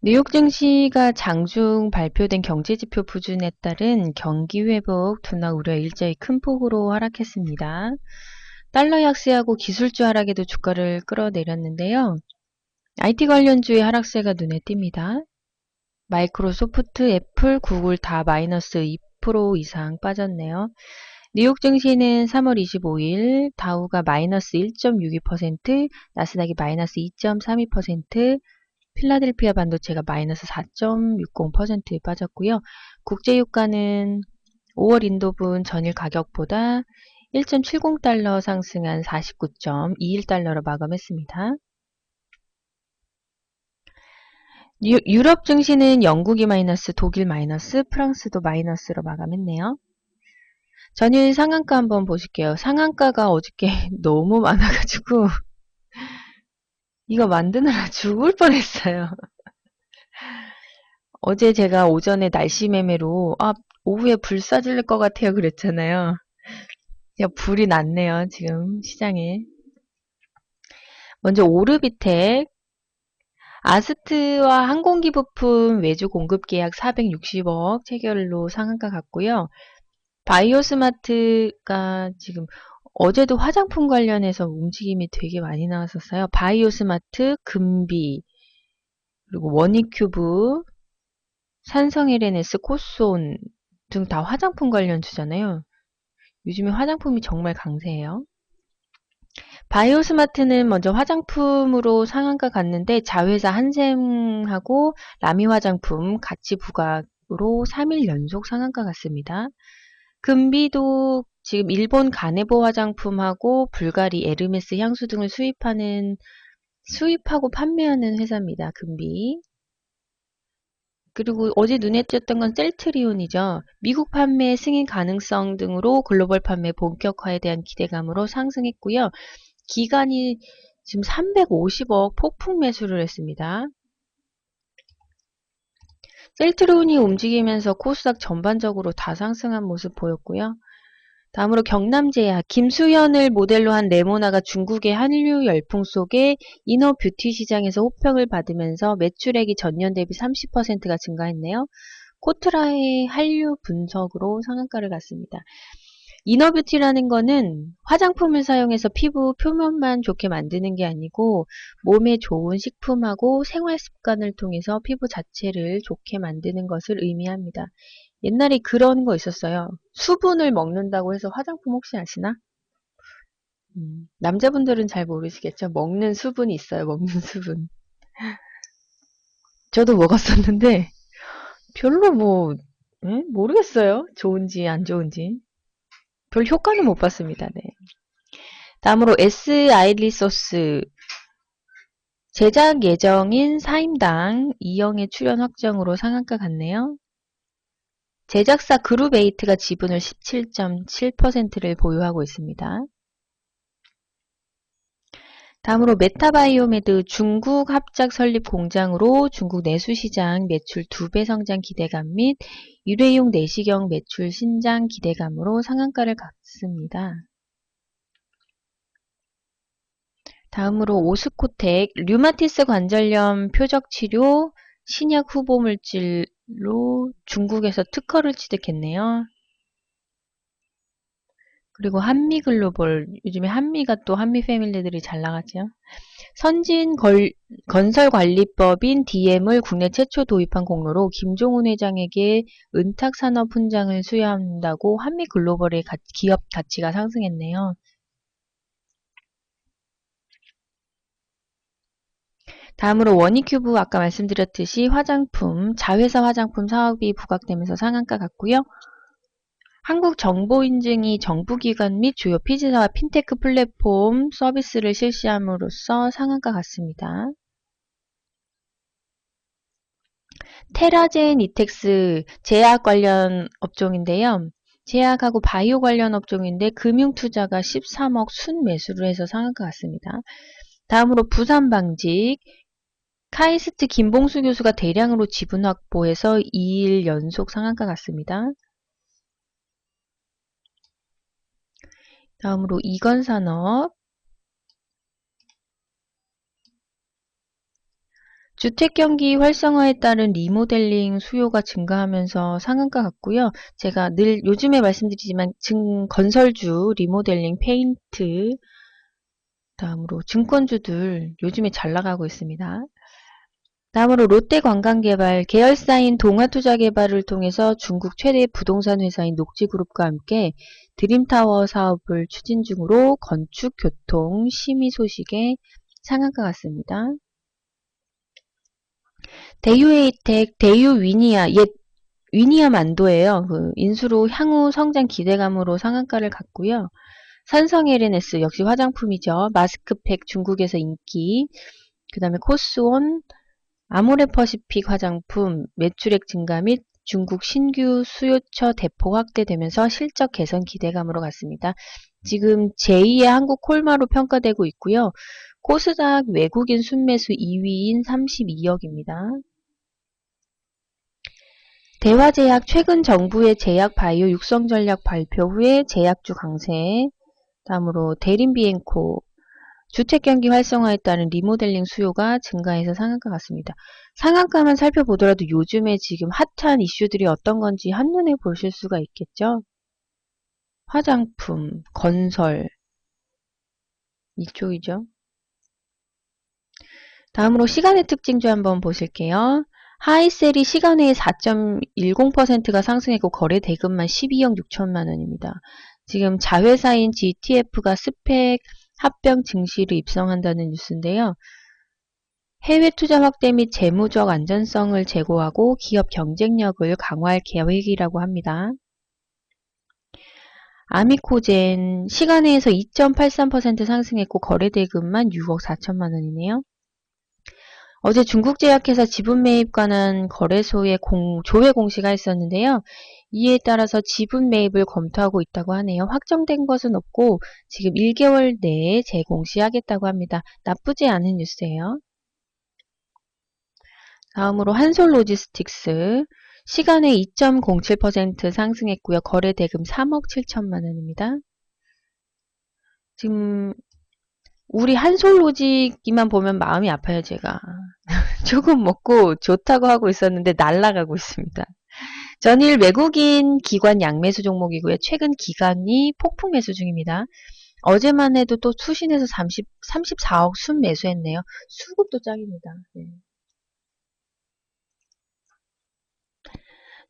뉴욕 증시가 장중 발표된 경제지표 부진에 따른 경기 회복 둔화 우려 일자리 큰 폭으로 하락했습니다. 달러 약세하고 기술주 하락에도 주가를 끌어내렸는데요. IT 관련주의 하락세가 눈에 띕니다. 마이크로소프트, 애플, 구글 다 마이너스 2% 이상 빠졌네요. 뉴욕 증시는 3월 25일 다우가 마이너스 1.62%, 나스닥이 마이너스 2.32%, 필라델피아 반도체가 마이너스 4.60% 빠졌고요. 국제유가는 5월 인도분 전일 가격보다 1.70달러 상승한 49.21달러로 마감했습니다. 유럽 증시는 영국이 마이너스, 독일 마이너스, 프랑스도 마이너스로 마감했네요. 전일 상한가 한번 보실게요. 상한가가 어저께 너무 많아가지고 이거 만드느라 죽을 뻔했어요. 어제 제가 오전에 날씨 매매로 오후에 불 쏴질 것 같아요 그랬잖아요. 야, 불이 났네요 지금 시장에. 먼저 오르비텍 아스트와 항공기부품 외주 공급 계약 460억 체결로 상한가 갔고요. 바이오스마트가 지금 어제도 화장품 관련해서 움직임이 되게 많이 나왔었어요. 바이오스마트, 금비, 그리고 원익큐브, 산성 LNS, 코스온 등 다 화장품 관련 주잖아요. 요즘에 화장품이 정말 강세예요. 바이오스마트는 먼저 화장품으로 상한가 갔는데 자회사 한샘하고 라미 화장품 같이 부각으로 3일 연속 상한가 갔습니다. 금비도 지금 일본 가네보 화장품하고 불가리 에르메스 향수 등을 수입하고 판매하는 회사입니다. 금비. 그리고 어제 눈에 띄었던 건 셀트리온이죠. 미국 판매 승인 가능성 등으로 글로벌 판매 본격화에 대한 기대감으로 상승했고요. 기간이 지금 350억 폭풍 매수를 했습니다. 셀트리온이 움직이면서 코스닥 전반적으로 다 상승한 모습 보였고요. 다음으로 경남제약, 김수현을 모델로 한 레모나가 중국의 한류 열풍 속에 이너 뷰티 시장에서 호평을 받으면서 매출액이 전년 대비 30%가 증가했네요. 코트라의 한류 분석으로 상한가를 갔습니다. 이너뷰티라는 거는 화장품을 사용해서 피부 표면만 좋게 만드는 게 아니고 몸에 좋은 식품하고 생활 습관을 통해서 피부 자체를 좋게 만드는 것을 의미합니다. 옛날에 그런 거 있었어요. 수분을 먹는다고 해서 화장품 혹시 아시나? 남자분들은 잘 모르시겠죠? 먹는 수분이 있어요. 먹는 수분. 저도 먹었었는데 별로 모르겠어요. 좋은지 안 좋은지. 별 효과는 못 봤습니다. 네. 다음으로 S 아일리소스 제작 예정인 사임당 이영애 출연 확정으로 상한가 갔네요. 제작사 그룹에이트가 지분을 17.7%를 보유하고 있습니다. 다음으로 메타바이오메드 중국 합작 설립 공장으로 중국 내수시장 매출 2배 성장 기대감 및 일회용 내시경 매출 신장 기대감으로 상한가를 갔습니다. 다음으로 오스코텍 류마티스 관절염 표적 치료 신약 후보 물질로 중국에서 특허를 취득했네요. 그리고 한미글로벌 요즘에 한미가 또 한미 패밀리들이 잘 나가죠. 건설관리법인 DM을 국내 최초 도입한 공로로 김종훈 회장에게 은탁산업 훈장을 수여한다고 한미글로벌의 기업 가치가 상승했네요. 다음으로 원익큐브 아까 말씀드렸듯이 자회사 화장품 사업이 부각되면서 상한가 갔고요. 한국정보인증이 정부기관 및 주요 피지사와 핀테크 플랫폼 서비스를 실시함으로써 상한가 갔습니다. 테라젠 이텍스 제약 관련 업종인데요. 제약하고 바이오 관련 업종인데 금융투자가 13억 순매수를 해서 상한가 갔습니다. 다음으로 부산방직 카이스트 김봉수 교수가 대량으로 지분 확보해서 2일 연속 상한가 갔습니다. 다음으로 이건산업 주택 경기 활성화에 따른 리모델링 수요가 증가하면서 상한가 같고요. 제가 늘 요즘에 말씀드리지만 건설주, 리모델링, 페인트, 다음으로 증권주들 요즘에 잘 나가고 있습니다. 다음으로 롯데관광개발, 계열사인 동아투자개발을 통해서 중국 최대 부동산 회사인 녹지그룹과 함께 드림타워 사업을 추진 중으로 건축, 교통, 심의 소식에 상한가 같습니다. 대유에이텍, 대유위니아, 옛 위니아 만도예요. 인수로 향후 성장 기대감으로 상한가를 갔고요. 산성 LNS 역시 화장품이죠. 마스크팩 중국에서 인기. 그 다음에 코스온, 아모레퍼시픽 화장품 매출액 증가 및 중국 신규 수요처 대폭 확대되면서 실적 개선 기대감으로 갔습니다. 지금 제2의 한국 콜마로 평가되고 있고요. 코스닥 외국인 순매수 2위인 32억입니다. 대화제약 최근 정부의 제약 바이오 육성 전략 발표 후에 제약주 강세, 다음으로 대림비엔코, 주택경기 활성화에 따른 리모델링 수요가 증가해서 상한가 같습니다. 상한가만 살펴보더라도 요즘에 지금 핫한 이슈들이 어떤 건지 한눈에 보실 수가 있겠죠. 화장품, 건설 이쪽이죠. 다음으로 시간의 특징주 한번 보실게요. 하이셀이 시간외에 4.10%가 상승했고 거래 대금만 12억 6천만 원입니다. 지금 자회사인 GTF가 스펙 합병 증시를 입성한다는 뉴스인데요. 해외 투자 확대 및 재무적 안전성을 제고하고 기업 경쟁력을 강화할 계획이라고 합니다. 아미코젠 시간외에서 2.83% 상승했고 거래 대금만 6억 4천만 원이네요. 어제 중국제약회사 지분 매입 관한 거래소의 조회 공시가 있었는데요. 이에 따라서 지분 매입을 검토하고 있다고 하네요. 확정된 것은 없고 지금 1개월 내에 재공시하겠다고 합니다. 나쁘지 않은 뉴스예요. 다음으로 한솔로지스틱스 시간에 2.07% 상승했고요. 거래 대금 3억 7천만 원입니다. 지금 우리 한솔로직이만 보면 마음이 아파요, 제가. 조금 먹고 좋다고 하고 있었는데 날아가고 있습니다. 전일 외국인 기관 양매수 종목이고요. 최근 기관이 폭풍 매수 중입니다. 어제만 해도 또 수신에서 34억 순 매수했네요. 수급도 짱입니다. 네.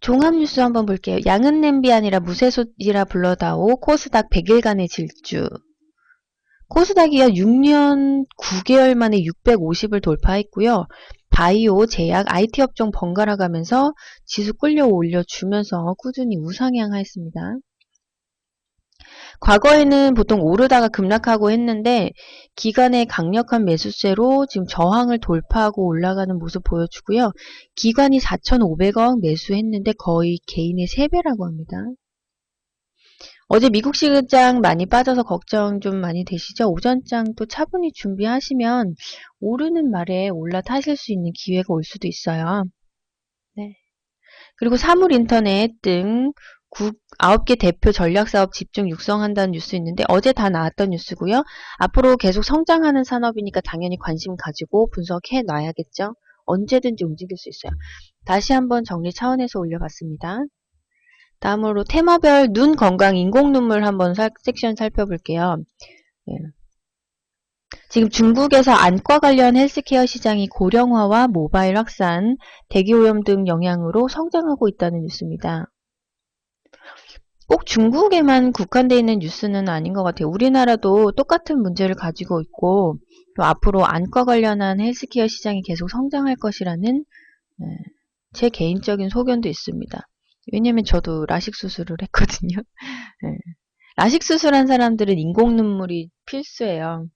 종합뉴스 한번 볼게요. 양은 냄비 아니라 무쇠솥이라 불러다오 코스닥 100일간의 질주. 코스닥이요 6년 9개월 만에 650을 돌파했고요. 바이오, 제약, IT 업종 번갈아 가면서 지수 끌려 올려주면서 꾸준히 우상향하였습니다. 과거에는 보통 오르다가 급락하고 했는데 기관의 강력한 매수세로 지금 저항을 돌파하고 올라가는 모습 보여주고요. 기관이 4,500억 매수했는데 거의 개인의 3배라고 합니다. 어제 미국 시장 많이 빠져서 걱정 좀 많이 되시죠? 오전장 또 차분히 준비하시면 오르는 말에 올라타실 수 있는 기회가 올 수도 있어요. 네. 그리고 사물인터넷 등 9개 대표 전략사업 집중 육성한다는 뉴스 있는데 어제 다 나왔던 뉴스고요. 앞으로 계속 성장하는 산업이니까 당연히 관심 가지고 분석해 놔야겠죠. 언제든지 움직일 수 있어요. 다시 한번 정리 차원에서 올려봤습니다. 다음으로 테마별 눈 건강 인공 눈물 한번 섹션 살펴볼게요. 예. 지금 중국에서 안과 관련 헬스케어 시장이 고령화와 모바일 확산, 대기오염 등 영향으로 성장하고 있다는 뉴스입니다. 꼭 중국에만 국한되어 있는 뉴스는 아닌 것 같아요. 우리나라도 똑같은 문제를 가지고 있고 또 앞으로 안과 관련한 헬스케어 시장이 계속 성장할 것이라는 제 개인적인 소견도 있습니다. 왜냐면 저도 라식 수술을 했거든요. 라식 수술한 사람들은 인공 눈물이 필수예요.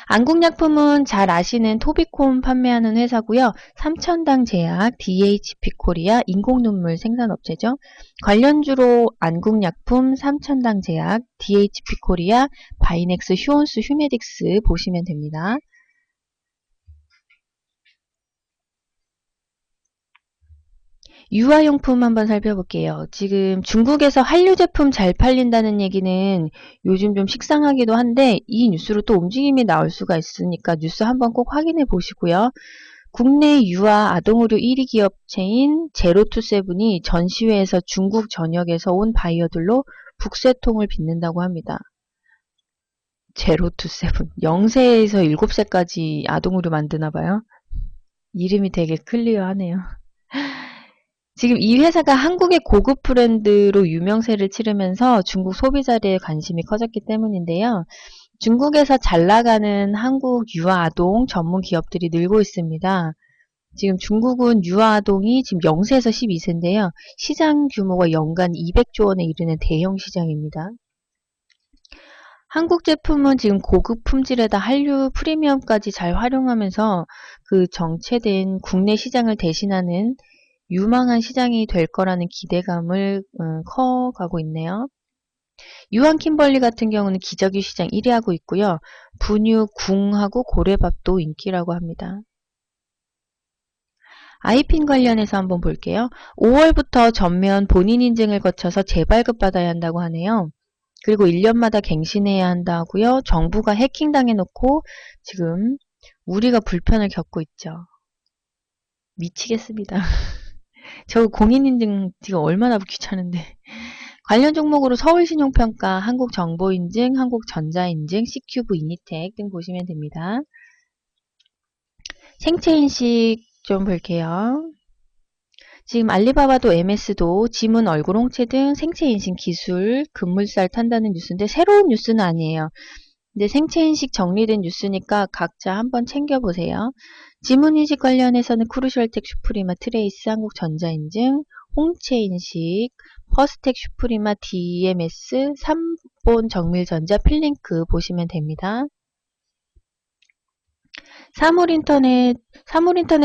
안국약품은 잘 아시는 토비콘 판매하는 회사고요. 삼천당 제약, DHP 코리아 인공눈물 생산업체죠. 관련주로 안국약품, 삼천당 제약, DHP 코리아, 바이넥스, 휴온스, 휴메딕스 보시면 됩니다. 유아용품 한번 살펴볼게요. 지금 중국에서 한류 제품 잘 팔린다는 얘기는 요즘 좀 식상하기도 한데 이 뉴스로 또 움직임이 나올 수가 있으니까 뉴스 한번 꼭 확인해 보시고요. 국내 유아 아동의료 1위 기업체인 제로투세븐이 전시회에서 중국 전역에서 온 바이어들로 북새통을 빚는다고 합니다. 제로투세븐. 0세에서 7세까지 아동의료 만드나봐요. 이름이 되게 클리어하네요. 지금 이 회사가 한국의 고급 브랜드로 유명세를 치르면서 중국 소비자들의 관심이 커졌기 때문인데요. 중국에서 잘 나가는 한국 유아아동 전문 기업들이 늘고 있습니다. 지금 중국은 유아아동이 지금 0세에서 12세인데요. 시장 규모가 연간 200조 원에 이르는 대형 시장입니다. 한국 제품은 지금 고급 품질에다 한류 프리미엄까지 잘 활용하면서 그 정체된 국내 시장을 대신하는 유망한 시장이 될 거라는 기대감을 커가고 있네요. 유한 킴벌리 같은 경우는 기저귀 시장 1위 하고 있고요. 분유, 궁하고 고래밥도 인기라고 합니다. 아이핀 관련해서 한번 볼게요. 5월부터 전면 본인 인증을 거쳐서 재발급 받아야 한다고 하네요. 그리고 1년마다 갱신해야 한다고요. 정부가 해킹당해 놓고 지금 우리가 불편을 겪고 있죠. 미치겠습니다. 저 공인인증 지금 얼마나 귀찮은데. 관련 종목으로 서울신용평가, 한국정보인증, 한국전자인증, C큐브, 이니텍 등 보시면 됩니다. 생체인식 좀 볼게요. 지금 알리바바도 MS도 지문 얼굴 홍채 등 생체인식 기술, 급물살 탄다는 뉴스인데 새로운 뉴스는 아니에요. 근데 생체인식 정리된 뉴스니까 각자 한번 챙겨보세요. 지문인식 관련해서는 크루셜텍, 슈프리마, 트레이스, 한국전자인증, 홍채인식, 퍼스텍, 슈프리마, DMS, 3본 정밀전자, 필링크 보시면 됩니다. 사물인터넷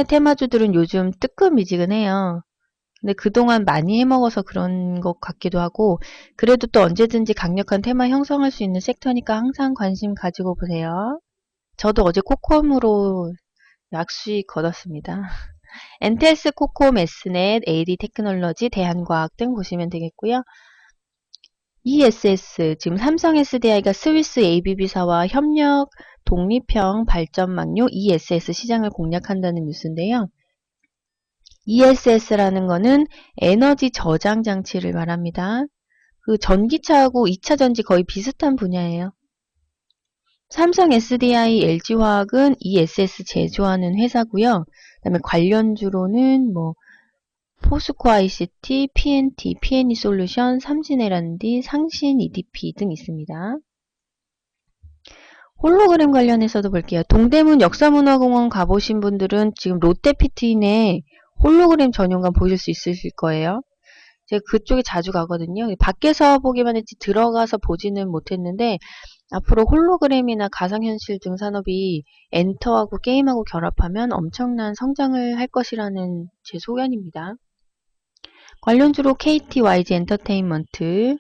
테마주들은 요즘 뜨끔미지근해요. 근데 그동안 많이 해먹어서 그런 것 같기도 하고 그래도 또 언제든지 강력한 테마 형성할 수 있는 섹터니까 항상 관심 가지고 보세요. 저도 어제 코콤으로 약수익 거뒀습니다. 엔텔스, 코콤, S넷, AD 테크놀로지, 대한과학 등 보시면 되겠고요. ESS, 지금 삼성 SDI가 스위스 ABB사와 협력 독립형 발전망료 ESS 시장을 공략한다는 뉴스인데요. ESS라는 거는 에너지 저장 장치를 말합니다. 그 전기차하고 2차전지 거의 비슷한 분야예요. 삼성 SDI, LG화학은 ESS 제조하는 회사고요. 그다음에 관련주로는 뭐 포스코 ICT, PNT, PNE 솔루션, 삼진 L&D, 상신 EDP 등 있습니다. 홀로그램 관련해서도 볼게요. 동대문 역사문화공원 가보신 분들은 지금 롯데피트인에 홀로그램 전용관 보실 수 있으실 거예요. 제가 그쪽에 자주 가거든요. 밖에서 보기만 했지 들어가서 보지는 못했는데 앞으로 홀로그램이나 가상현실 등 산업이 엔터하고 게임하고 결합하면 엄청난 성장을 할 것이라는 제 소견입니다. 관련주로 KT, YG 엔터테인먼트.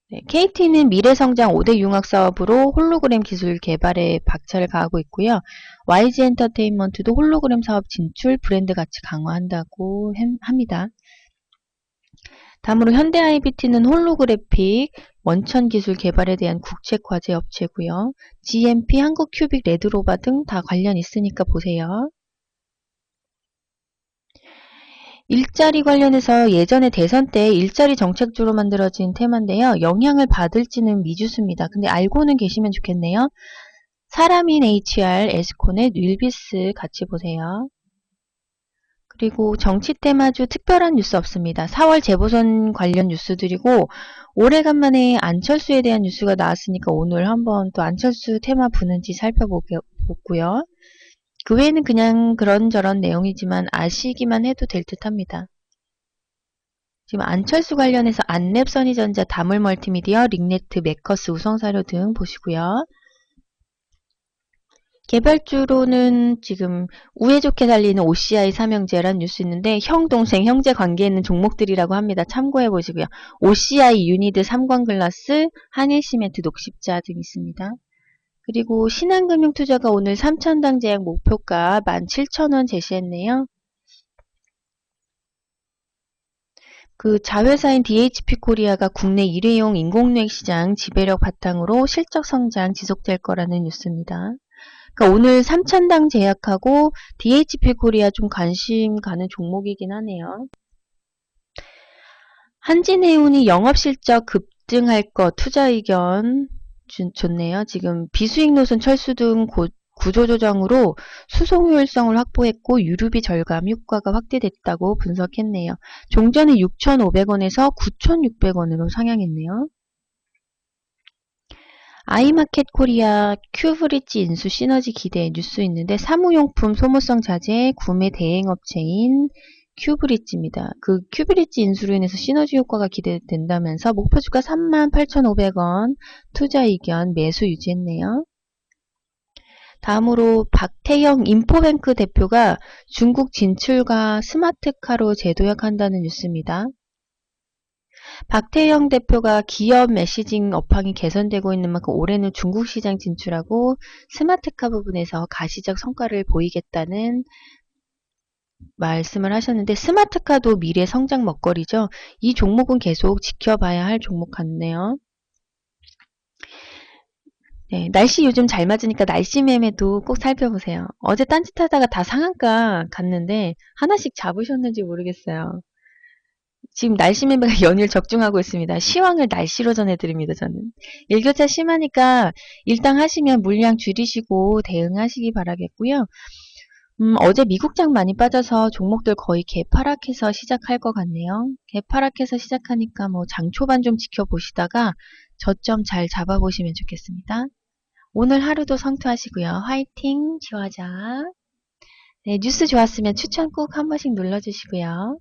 네, KT는 미래성장 5대 융합사업으로 홀로그램 기술 개발에 박차를 가하고 있고요. YG 엔터테인먼트도 홀로그램 사업 진출, 브랜드 가치 강화한다고 합니다. 다음으로 현대 IBT는 홀로그래픽, 원천 기술 개발에 대한 국책 과제 업체고요. GMP, 한국 큐빅, 레드로바 등 다 관련 있으니까 보세요. 일자리 관련해서 예전에 대선 때 일자리 정책주로 만들어진 테마인데요. 영향을 받을지는 미주수입니다. 근데 알고는 계시면 좋겠네요. 사람인 HR, 에스코넷, 윌비스 같이 보세요. 그리고 정치 테마주 특별한 뉴스 없습니다. 4월 재보선 관련 뉴스들이고 오래간만에 안철수에 대한 뉴스가 나왔으니까 오늘 한번 또 안철수 테마 부는지 살펴보고요. 그 외에는 그냥 그런저런 내용이지만 아시기만 해도 될 듯합니다. 지금 안철수 관련해서 안랩, 써니전자, 다물 멀티미디어, 링네트, 매커스, 우성사료 등 보시고요. 개발주로는 지금 우애 좋게 달리는 OCI 삼형제란 뉴스 있는데 형, 동생, 형제 관계에 있는 종목들이라고 합니다. 참고해 보시고요. OCI, 유니드, 삼광글라스, 한일시멘트, 녹십자 등 있습니다. 그리고 신한금융투자가 오늘 3,000당 제약 목표가 17,000원 제시했네요. 그 자회사인 DHP 코리아가 국내 일회용 인공뇌 시장 지배력 바탕으로 실적 성장 지속될 거라는 뉴스입니다. 그러니까 오늘 삼천당 제약하고 DHP 코리아 좀 관심 가는 종목이긴 하네요. 한진해운이 영업실적 급등할 것 투자 의견 좋네요. 지금 비수익 노선 철수 등 구조조정으로 수송 효율성을 확보했고 유류비 절감 효과가 확대됐다고 분석했네요. 종전은 6,500원에서 9,600원으로 상향했네요. 아이마켓 코리아 큐브릿지 인수 시너지 기대 뉴스 있는데 사무용품 소모성 자재 구매 대행업체인 큐브릿지입니다. 그 큐브릿지 인수로 인해서 시너지 효과가 기대된다면서 목표주가 38,500원 투자 의견 매수 유지했네요. 다음으로 박태영 인포뱅크 대표가 중국 진출과 스마트카로 재도약한다는 뉴스입니다. 박태영 대표가 기업 메시징 업황이 개선되고 있는 만큼 올해는 중국 시장 진출하고 스마트카 부분에서 가시적 성과를 보이겠다는 말씀을 하셨는데 스마트카도 미래 성장 먹거리죠. 이 종목은 계속 지켜봐야 할 종목 같네요. 네, 날씨 요즘 잘 맞으니까 날씨 매매도 꼭 살펴보세요. 어제 딴짓하다가 다 상한가 갔는데 하나씩 잡으셨는지 모르겠어요. 지금 날씨 매매가 연일 적중하고 있습니다. 시황을 날씨로 전해드립니다, 저는. 일교차 심하니까 일당 하시면 물량 줄이시고 대응하시기 바라겠고요. 어제 미국장 많이 빠져서 종목들 거의 개파락해서 시작할 것 같네요. 개파락해서 시작하니까 뭐 장 초반 좀 지켜보시다가 저점 잘 잡아보시면 좋겠습니다. 오늘 하루도 성투하시고요. 화이팅! 지화자. 네, 뉴스 좋았으면 추천 꼭 한 번씩 눌러주시고요.